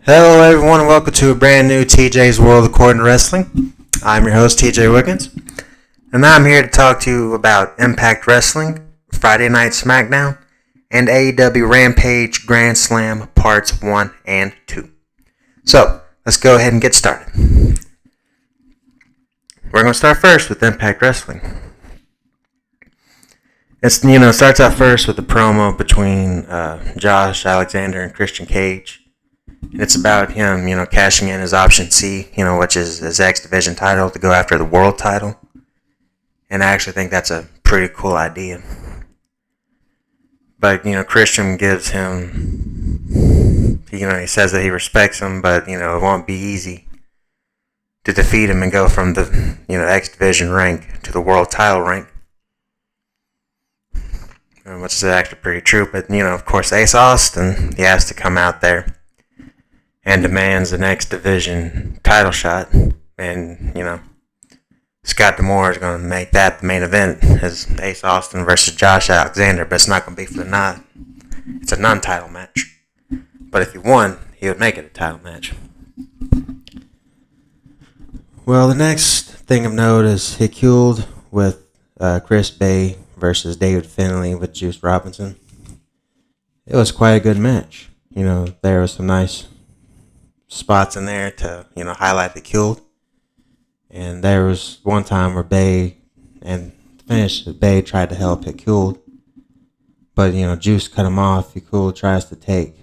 Hello, everyone, and welcome to a brand new TJ's World According to Wrestling. I'm your host, TJ Wiggins, and I'm here to talk to you about Impact Wrestling, Friday Night Smackdown, and AEW Rampage Grand Slam Parts 1 and 2. So, let's go ahead and get started. We're going to start first with Impact Wrestling. It starts out first with a promo between Josh Alexander and Christian Cage. And it's about him, cashing in his option C, which is his X Division title to go after the world title. And I actually think that's a pretty cool idea. But, Christian gives him, he says that he respects him, but, it won't be easy to defeat him and go from the, X Division rank to the world title rank. Which is actually pretty true, but, of course, Ace Austin, he has to come out there and demands the X Division title shot. And, Scott D'Amore is going to make that the main event as Ace Austin versus Josh Alexander, but it's not going to be for the night. It's a non-title match. But if he won, he would make it a title match. Well, the next thing of note is Hikuled with Chris Bay versus David Finlay with Juice Robinson. It was quite a good match. There was some nice spots in there to, highlight the Hikuled. And there was one time where Bay, and to finish, Bay tried to help Hikuled. But, Juice cut him off. Hikuled tries to take,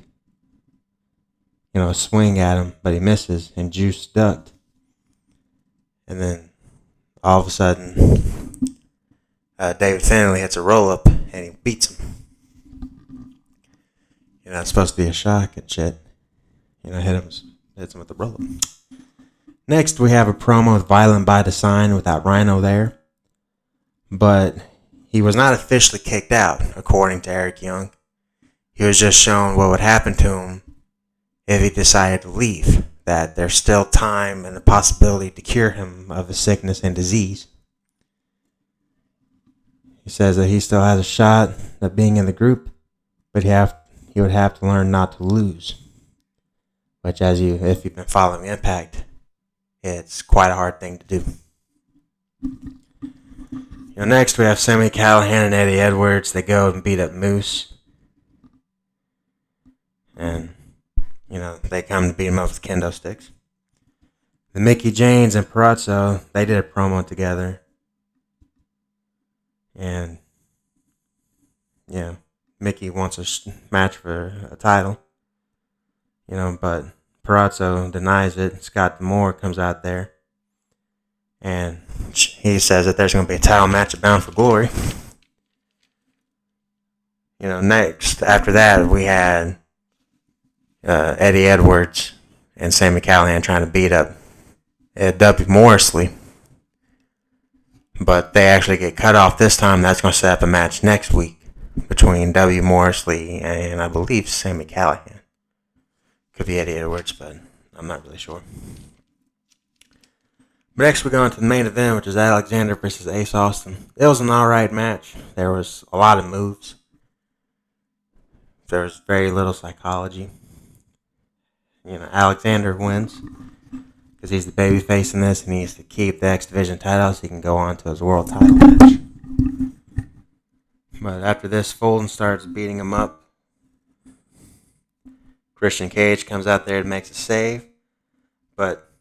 a swing at him, but he misses, and Juice ducked. And then, all of a sudden, David Finlay hits a roll-up, and he beats him. It's supposed to be a shock and shit. Hits him with the roll-up. Next, we have a promo with Violent by Design without Rhino there. But he was not officially kicked out, according to Eric Young. He was just shown what would happen to him if he decided to leave. That there's still time and the possibility to cure him of his sickness and disease. He says that he still has a shot at being in the group, but he would have to learn not to lose. Which, if you've been following Impact, it's quite a hard thing to do. Next we have Sami Callihan and Eddie Edwards. They go and beat up Moose. And, they come to beat him up with kendo sticks. The Mickey James and Perazzo, they did a promo together. And, Mickey wants a match for a title. But Perazzo denies it. Scott D'Amore comes out there. And he says that there's going to be a title match at Bound for Glory. Next, after that, we had Eddie Edwards and Sami Callihan trying to beat up W. Morrisley. But they actually get cut off this time. That's going to set up a match next week between W. Morrisley and I believe Sami Callihan. Could be Eddie Edwards, but I'm not really sure. But next we go into the main event, which is Alexander versus Ace Austin. It was an alright match. There was a lot of moves. There was very little psychology. Alexander wins because he's the babyface in this and he needs to keep the X Division title so he can go on to his world title match. But after this, Fulton starts beating him up. Christian Cage comes out there and makes a save. But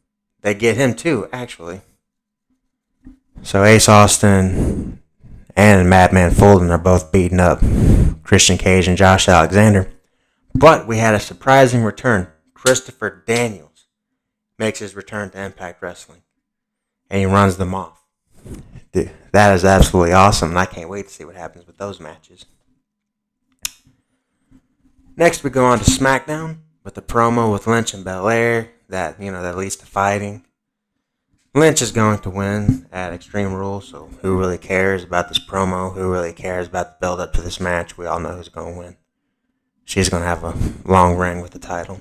they get him too, actually. So Ace Austin and Madman Fulton are both beating up Christian Cage and Josh Alexander. But we had a surprising return. Christopher Daniels makes his return to Impact Wrestling. And he runs them off. Dude, that is absolutely awesome. And I can't wait to see what happens with those matches. Next, we go on to SmackDown with the promo with Lynch and Belair that leads to fighting. Lynch is going to win at Extreme Rules, so who really cares about this promo? Who really cares about the build-up to this match? We all know who's going to win. She's going to have a long reign with the title.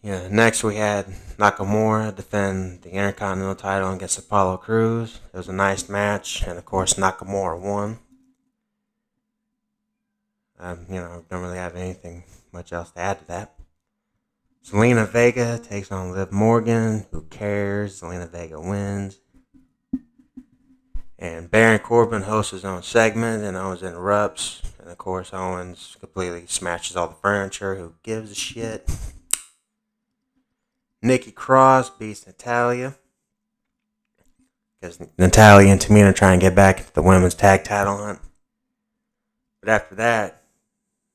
Next, we had Nakamura defend the Intercontinental title against Apollo Crews. It was a nice match, and of course, Nakamura won. Don't really have anything much else to add to that. Zelina Vega takes on Liv Morgan. Who cares? Zelina Vega wins. And Baron Corbin hosts his own segment, and Owens interrupts. And of course, Owens completely smashes all the furniture. Who gives a shit? Nikki Cross beats Natalya. Because Natalya and Tamina are trying to get back into the women's tag title hunt. But after that,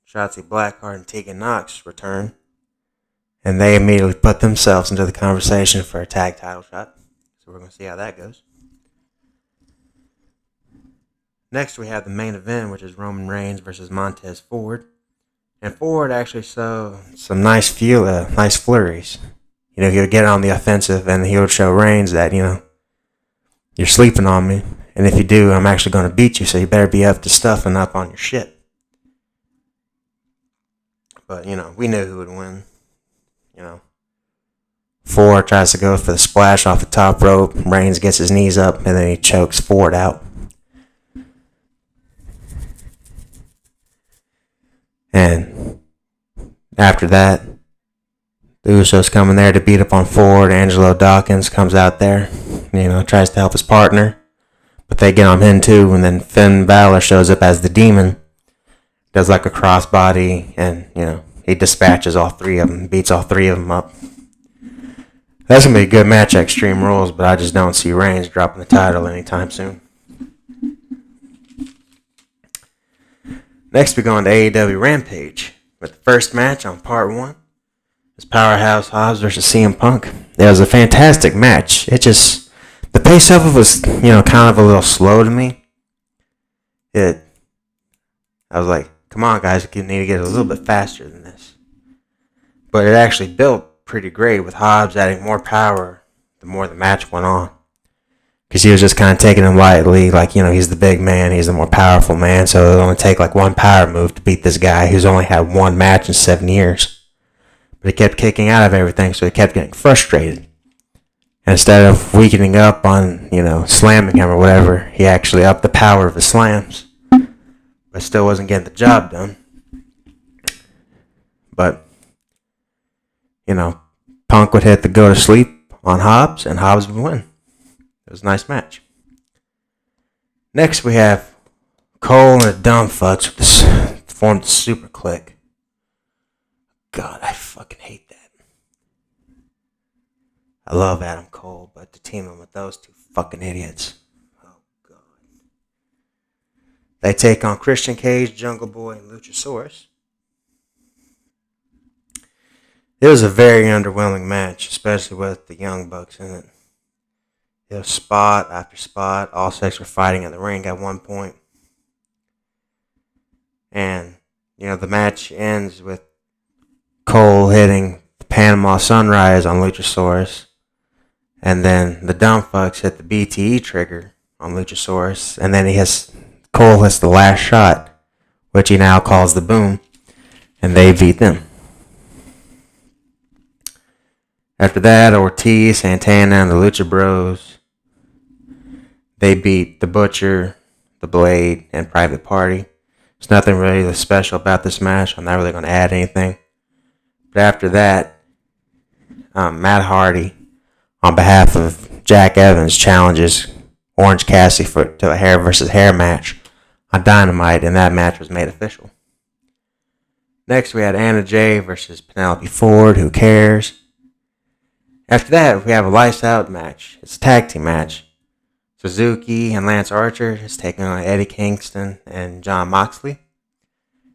Shotzi Blackheart and Tegan Nox return. And they immediately put themselves into the conversation for a tag title shot. So we're going to see how that goes. Next, we have the main event, which is Roman Reigns versus Montez Ford. And Ford actually showed some nice flurries. He would get on the offensive, and he would show Reigns that, you're sleeping on me. And if you do, I'm actually going to beat you, so you better be up to stuffing up on your shit. But, we knew who would win. Ford tries to go for the splash off the top rope. Reigns gets his knees up, and then he chokes Ford out. And after that, the Usos come in there to beat up on Ford. Angelo Dawkins comes out there, tries to help his partner. But they get on him too, and then Finn Balor shows up as the Demon. Does like a crossbody, and, he dispatches all three of them, beats all three of them up. That's going to be a good match at Extreme Rules, but I just don't see Reigns dropping the title anytime soon. Next, we go on to AEW Rampage with the first match on part 1. It's Powerhouse Hobbs versus CM Punk. It was a fantastic match. The pace of it was, kind of a little slow to me. I was like, come on, guys, you need to get a little bit faster than this. But it actually built pretty great with Hobbs adding more power the more the match went on. Because he was just kind of taking him lightly, like, he's the big man, he's the more powerful man, so it'll only take like one power move to beat this guy who's only had one match in 7 years. But he kept kicking out of everything, so he kept getting frustrated. And instead of weakening up on, slamming him or whatever, he actually upped the power of his slams. But still wasn't getting the job done. But, Punk would hit the go to sleep on Hobbs, and Hobbs would win. It was a nice match. Next, we have Cole and the Dumb Fucks formed a super clique. God, I fucking hate that. I love Adam Cole, but to team him with those two fucking idiots. Oh, God. They take on Christian Cage, Jungle Boy, and Luchasaurus. It was a very underwhelming match, especially with the Young Bucks in it. It was spot after spot. All six were fighting in the ring at one point. And, the match ends with Cole hitting the Panama Sunrise on Luchasaurus. And then the Dumb Fucks hit the BTE trigger on Luchasaurus. And then Cole hits the last shot, which he now calls the Boom. And they beat them. After that, Ortiz, Santana, and the Lucha Bros, they beat the Butcher, the Blade, and Private Party. There's nothing really special about this match. I'm not really going to add anything. But after that, Matt Hardy, on behalf of Jack Evans, challenges Orange Cassidy to a hair versus hair match on Dynamite, and that match was made official. Next, we had Anna Jay versus Penelope Ford. Who cares? After that, we have a lights out match. It's a tag team match. Suzuki and Lance Archer is taking on Eddie Kingston and Jon Moxley.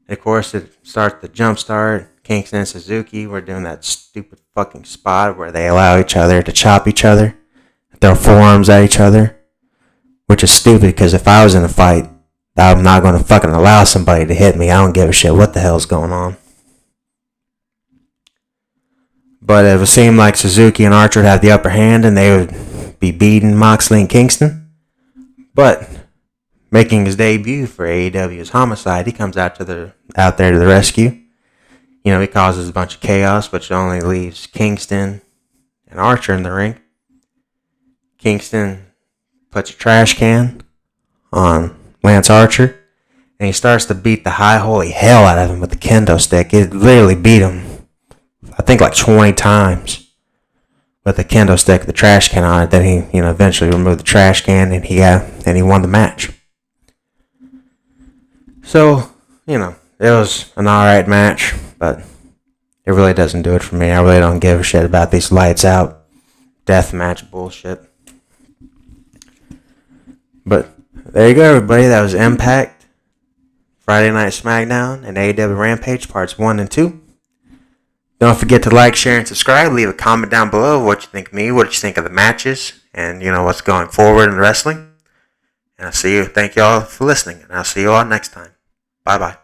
And of course, it starts the jump start. Kingston and Suzuki were doing that stupid fucking spot where they allow each other to chop each other, throw forearms at each other, which is stupid because if I was in a fight, I'm not going to fucking allow somebody to hit me. I don't give a shit what the hell's going on. But it would seem like Suzuki and Archer would have the upper hand and they would be beating Moxley and Kingston. But making his debut for AEW's Homicide, he comes out there to the rescue. He causes a bunch of chaos, which only leaves Kingston and Archer in the ring. Kingston puts a trash can on Lance Archer, and he starts to beat the high holy hell out of him with the kendo stick. It literally beat him, I think, like 20 times with the kendo stick, the trash can on it. Then he, eventually removed the trash can, and he won the match. So, it was an alright match, but it really doesn't do it for me. I really don't give a shit about these lights out deathmatch bullshit. But there you go, everybody. That was Impact Friday Night Smackdown and AEW Rampage parts 1 and 2. Don't forget to like, share, and subscribe. Leave a comment down below of what you think of me, what you think of the matches, and what's going forward in wrestling. And I'll see you. Thank you all for listening, and I'll see you all next time. Bye-bye.